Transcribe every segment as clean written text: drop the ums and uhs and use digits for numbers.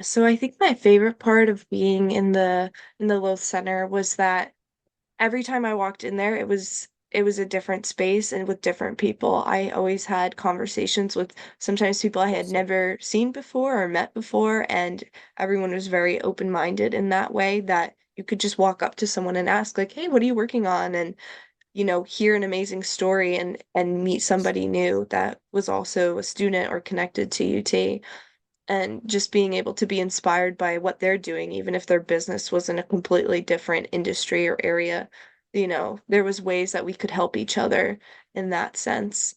So I think my favorite part of being in the Lowth Center was that every time I walked in there, it was a different space and with different people. I always had conversations with sometimes people I had Awesome. never seen before or met before, and everyone was very open-minded in that way that you could just walk up to someone and ask like, "Hey, what are you working on?" and hear an amazing story and meet somebody new that was also a student or connected to UT and just being able to be inspired by what they're doing, even if their business was in a completely different industry or area. There was ways that we could help each other in that sense.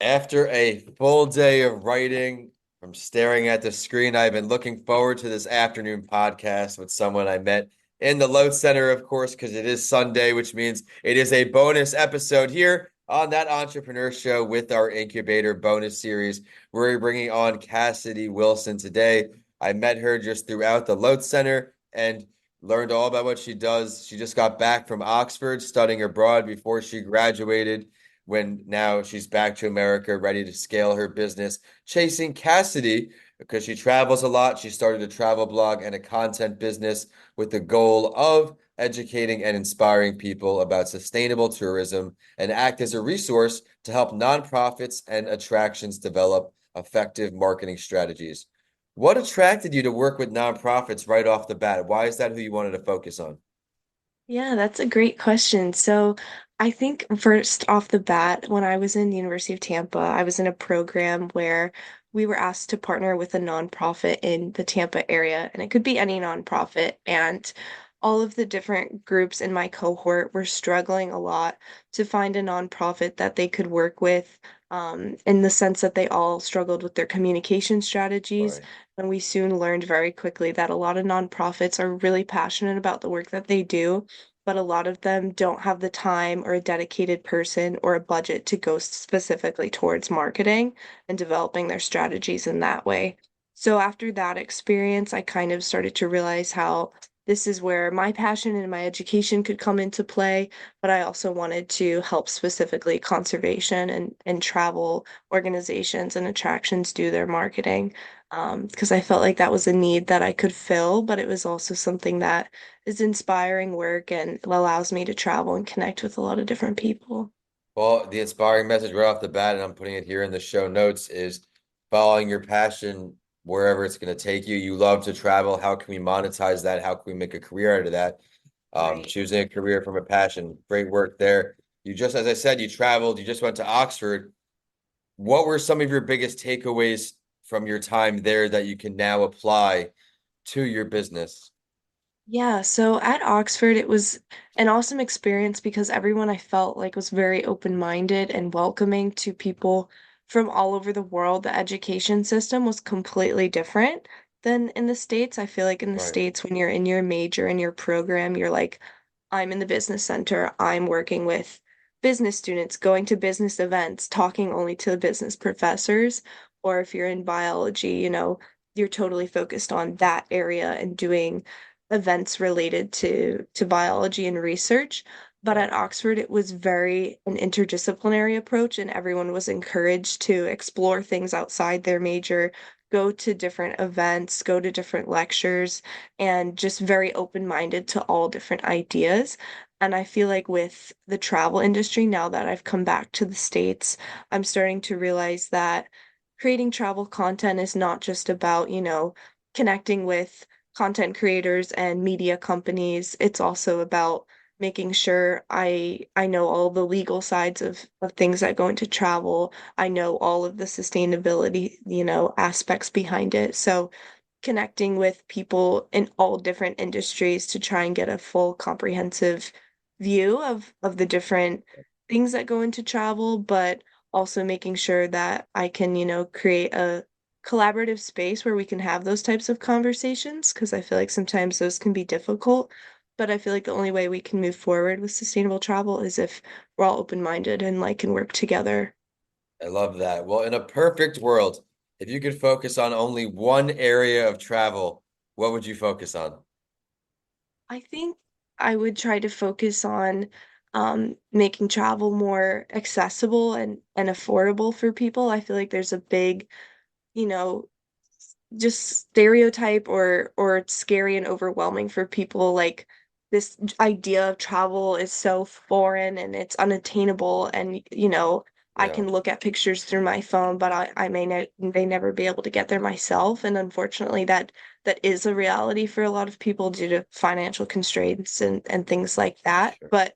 After a full day of writing from staring at the screen, I've been looking forward to this afternoon podcast with someone I met in the Lowth Center, of course, because it is Sunday, which means it is a bonus episode here on that entrepreneur show with our Incubator bonus series. We're bringing on Cassidy Wilson today. I met her just throughout the Lowth Center and learned all about what she does. She just got back from Oxford studying abroad before she graduated when now she's back to America, ready to scale her business, chasing Cassidy because she travels a lot. She started a travel blog and a content business with the goal of educating and inspiring people about sustainable tourism and act as a resource to help nonprofits and attractions develop effective marketing strategies. What attracted you to work with nonprofits right off the bat? Why is that who you wanted to focus on? Yeah, that's a great question. So, I think first off the bat, when I was in the University of Tampa, I was in a program where we were asked to partner with a nonprofit in the Tampa area, and it could be any nonprofit. And all of the different groups in my cohort were struggling a lot to find a nonprofit that they could work with, in the sense that they all struggled with their communication strategies. Right. And we soon learned very quickly that a lot of nonprofits are really passionate about the work that they do, but a lot of them don't have the time or a dedicated person or a budget to go specifically towards marketing and developing their strategies in that way. So after that experience, I kind of started to realize how this is where my passion and my education could come into play, but I also wanted to help specifically conservation and travel organizations and attractions do their marketing, because I felt like that was a need that I could fill, but it was also something that is inspiring work and allows me to travel and connect with a lot of different people. Well, the inspiring message right off the bat, and I'm putting it here in the show notes, is following your passion wherever it's going to take you. You love to travel. How can we monetize that? How can we make a career out of that? Right. Choosing a career from a passion. Great work there. You just, as I said, you traveled, you just went to Oxford. What were some of your biggest takeaways from your time there that you can now apply to your business? Yeah, so at Oxford, it was an awesome experience because everyone I felt like was very open-minded and welcoming to people from all over the world. The education system was completely different than in the States. I feel like in the Right. States, when you're in your major and your program, you're like, I'm in the business center, I'm working with business students, going to business events, talking only to the business professors. Or if you're in biology, you're totally focused on that area and doing events related to biology and research. But Right. at Oxford, it was very an interdisciplinary approach, and everyone was encouraged to explore things outside their major, go to different events, go to different lectures, and just very open-minded to all different ideas. And I feel like with the travel industry, now that I've come back to the States, I'm starting to realize that creating travel content is not just about, connecting with content creators and media companies. It's also about making sure I know all the legal sides of things that go into travel. I know all of the sustainability, aspects behind it. So connecting with people in all different industries to try and get a full comprehensive view of the different things that go into travel, but also making sure that I can, create a collaborative space where we can have those types of conversations because I feel like sometimes those can be difficult. But I feel like the only way we can move forward with sustainable travel is if we're all open-minded and like can work together. I love that. Well, in a perfect world, if you could focus on only one area of travel, what would you focus on? I think I would try to focus on making travel more accessible and affordable for people. I feel like there's a big, you know, just stereotype or it's scary and overwhelming for people. Like this idea of travel is so foreign and it's unattainable, and I Yeah, can look at pictures through my phone, but I may never be able to get there myself. And unfortunately, that is a reality for a lot of people due to financial constraints and things like for that. sure. But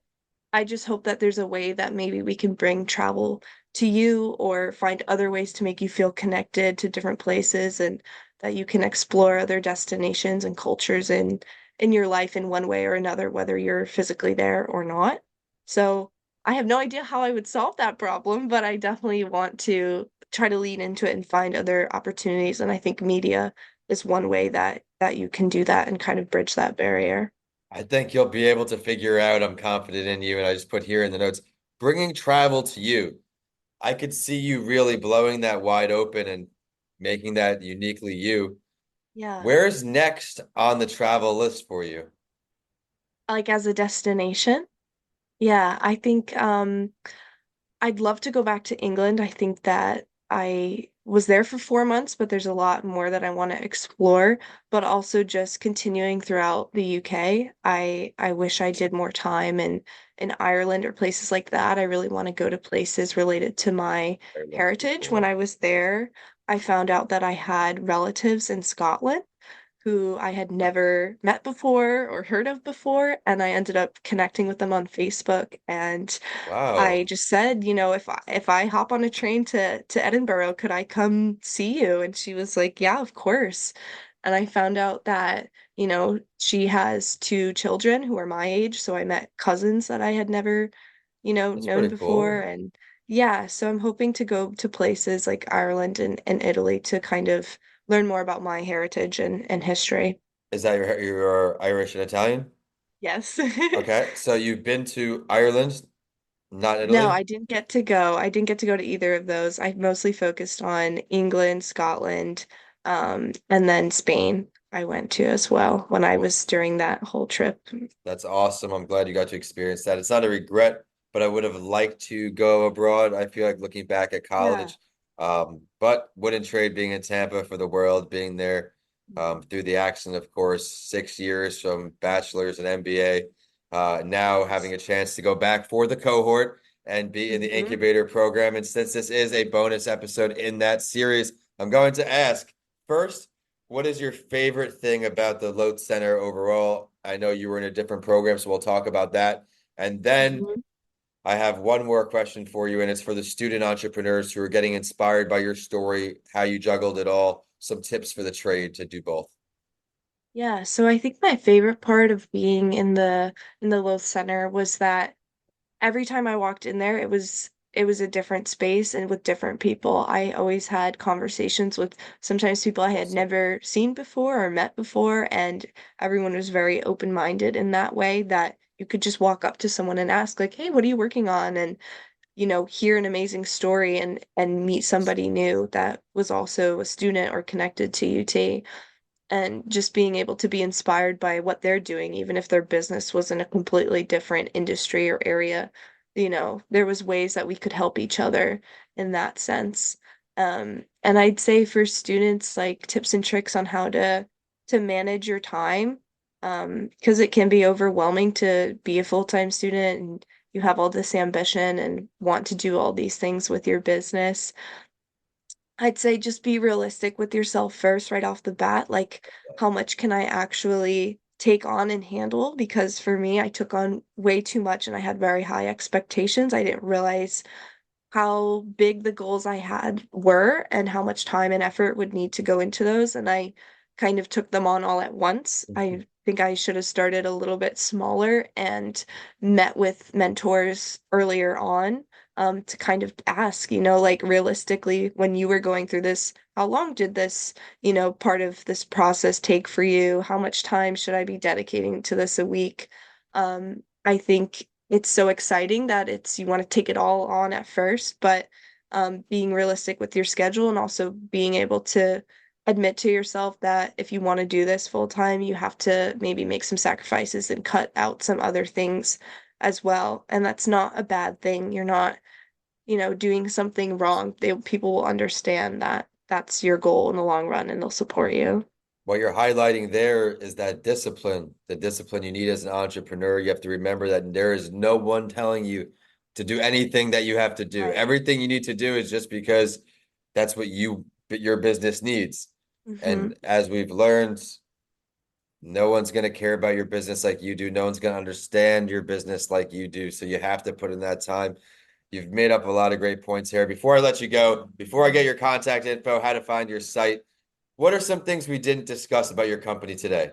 I just hope that there's a way that maybe we can bring travel to you or find other ways to make you feel connected to different places, and that you can explore other destinations and cultures in your life in one way or another, whether you're physically there or not. So I have no idea how I would solve that problem, but I definitely want to try to lean into it and find other opportunities. And I think media is one way that you can do that and kind of bridge that barrier. I think you'll be able to figure out. I'm confident in you. And I just put here in the notes, bringing travel to you. I could see you really blowing that wide open and making that uniquely you. Yeah. Where's next on the travel list for you? Like as a destination. Yeah, I think I'd love to go back to England. I think that I was there for 4 months, but there's a lot more that I want to explore, but also just continuing throughout the UK. I wish I did more time in Ireland or places like that. I really want to go to places related to my Ireland would be heritage. When cool. I was there, I found out that I had relatives in Scotland who I had never met before or heard of before, and I ended up connecting with them on Facebook. And I Wow. just said, if I hop on a train to Edinburgh, could I come see you? And she was like, yeah, of course. And I found out that, she has two children who are my age, so I met cousins that I had never, That's known pretty before. cool. And yeah, so I'm hoping to go to places like Ireland and Italy to kind of learn more about my heritage and history. Is that your Irish and Italian? Yes. Okay, so you've been to Ireland, not No, Italy? I didn't get to go. I didn't get to go to either of those. I mostly focused on England, Scotland, and then Spain I went to as well when I Well, was during that whole trip. that's awesome. I'm glad you got to experience that. It's not a regret, but I would have liked to go abroad. I feel like looking back at Yeah. college, but wouldn't trade being in Tampa for the world, being there through the accent, of course, 6 years from bachelor's and MBA. Now having a chance to go back for the cohort and be in the Hmm. incubator program. And since this is a bonus episode in that series, I'm going to ask first, what is your favorite thing about the Lowth Center overall? I know you were in a different program, so we'll talk about that. And then Hmm. I have one more question for you, and it's for the student entrepreneurs who are getting inspired by your story, how you juggled it all, some tips for the trade to do both. Yeah, so I think my favorite part of being in the Lowth Center was that every time I walked in there, it was a different space and with different people. I always had conversations with sometimes people I had Awesome. never seen before or met before, and everyone was very open-minded in that way that you could just walk up to someone and ask like, "Hey, what are you working on?" and hear an amazing story and meet somebody new that was also a student or connected to UT, and just being able to be inspired by what they're doing, even if their business was in a completely different industry or area. There was ways that we could help each other in that sense. And I'd say for students, like tips and tricks on how to manage your time, because it can be overwhelming to be a full-time student and you have all this ambition and want to do all these things with your business. I'd say just be realistic with yourself first, right off the bat. Like, how much can I actually take on and handle? Because for me, I took on way too much and I had very high expectations. I didn't realize how big the goals I had were and how much time and effort would need to go into those. And I kind of took them on all at once. I think I should have started a little bit smaller and met with mentors earlier on, to kind of ask, like realistically, when you were going through this, how long did this, part of this process take for you? How much time should I be dedicating to this a week? I think it's so exciting that it's you want to take it all on at first, but being realistic with your schedule and also being able to admit to yourself that if you want to do this full time, you have to maybe make some sacrifices and cut out some other things as well. And that's not a bad thing. You're not, doing something wrong. People will understand that that's your goal in the long run and they'll support you. What you're highlighting there is that discipline, the discipline you need as an entrepreneur. You have to remember that there is no one telling you to do anything that you have to do. Right. Everything you need to do is just because that's what your business needs. Hmm. And as we've learned, no one's going to care about your business like you do. No one's going to understand your business like you do. So you have to put in that time. You've made up a lot of great points here. Before I let you go, before I get your contact info, how to find your site, what are some things we didn't discuss about your company today?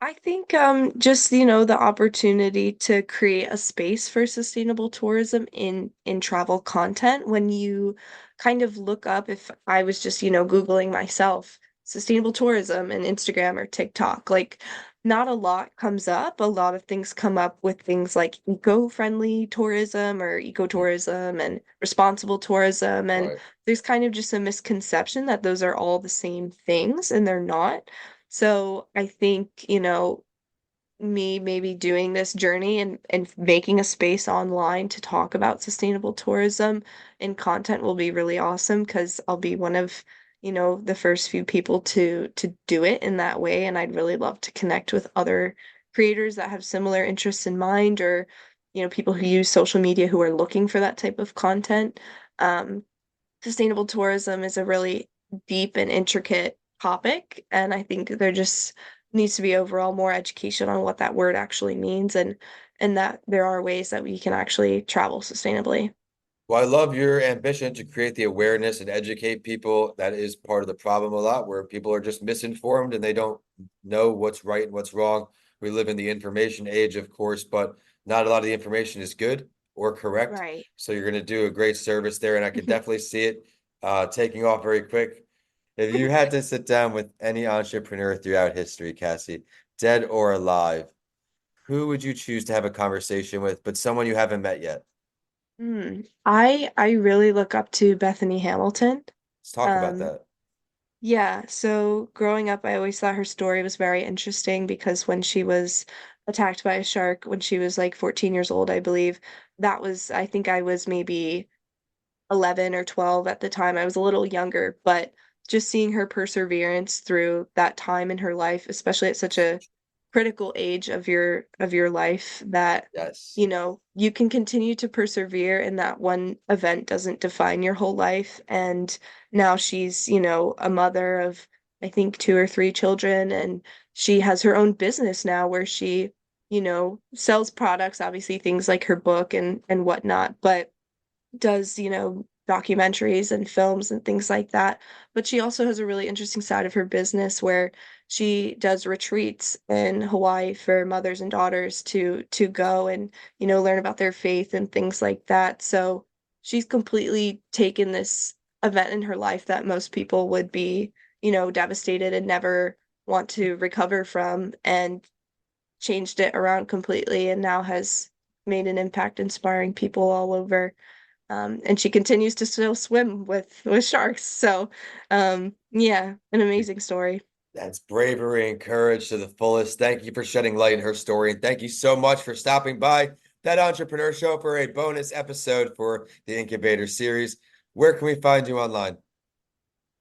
I think just the opportunity to create a space for sustainable tourism in travel content when you kind of look up if I was just Googling myself sustainable tourism and Instagram or TikTok, like not a lot comes up. A lot of things come up with things like eco-friendly tourism or ecotourism and responsible tourism, and Right. there's kind of just a misconception that those are all the same things, and they're not. So I think, me maybe doing this journey and making a space online to talk about sustainable tourism and content will be really awesome because I'll be one of, the first few people to do it in that way. And I'd really love to connect with other creators that have similar interests in mind, or, people who use social media who are looking for that type of content. Sustainable tourism is a really deep and intricate topic, and I think there just needs to be overall more education on what that word actually means, and that there are ways that we can actually travel sustainably. Well, I love your ambition to create the awareness and educate people. That is part of the problem a lot, where people are just misinformed and they don't know what's right and what's wrong. We live in the information age, of course, but not a lot of the information is good or correct. Right. So you're going to do a great service there, and I could definitely see it taking off very quick. If you had to sit down with any entrepreneur throughout history, Cassie, dead or alive, who would you choose to have a conversation with, but someone you haven't met yet? I really look up to Bethany Hamilton. Let's talk about Um, that. Yeah, so growing up, I always thought her story was very interesting because when she was attacked by a shark when she was like 14 years old, I believe, I think I was maybe 11 or 12 at the time. I was a little younger, but just seeing her perseverance through that time in her life, especially at such a critical age of your life, that Yes. you can continue to persevere and that one event doesn't define your whole life. And now she's, a mother of I think two or three children, and she has her own business now where she, sells products, obviously things like her book and whatnot, but does, documentaries and films and things like that. But she also has a really interesting side of her business where she does retreats in Hawaii for mothers and daughters to go and, learn about their faith and things like that. So she's completely taken this event in her life that most people would be, devastated and never want to recover from, and changed it around completely, and now has made an impact inspiring people all over, and she continues to still swim with sharks. So, yeah, an amazing story. That's bravery and courage to the fullest. Thank you for shedding light in her story. And thank you so much for stopping by that entrepreneur show for a bonus episode for the Incubator series. Where can we find you online?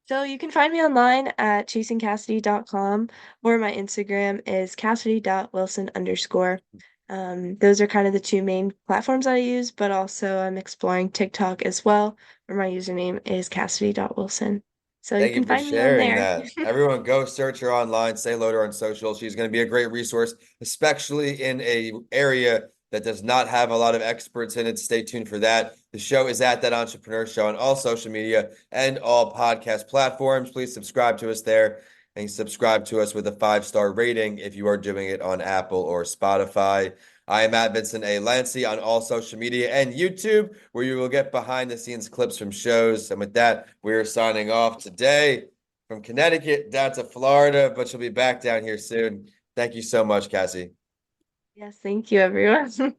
So you can find me online at chasingcassidy.com, or my Instagram is cassidy.wilson underscore. Those are kind of the two main platforms I use, but also I'm exploring TikTok as well, where my username is cassidy.wilson. So you Thank can you for find me on sharing there. that. Everyone go search her online, say hello to her on social. She's going to be a great resource, especially in a area that does not have a lot of experts in it. Stay tuned for that. The show is at That Entrepreneur Show on all social media and all podcast platforms. Please subscribe to us there and subscribe to us with a 5-star rating if you are doing it on Apple or Spotify. I am at Vincent A. Lancy on all social media and YouTube, where you will get behind the scenes clips from shows. And with that, we're signing off today from Connecticut down to Florida, but she'll be back down here soon. Thank you so much, Cassie. Yes, thank you, everyone.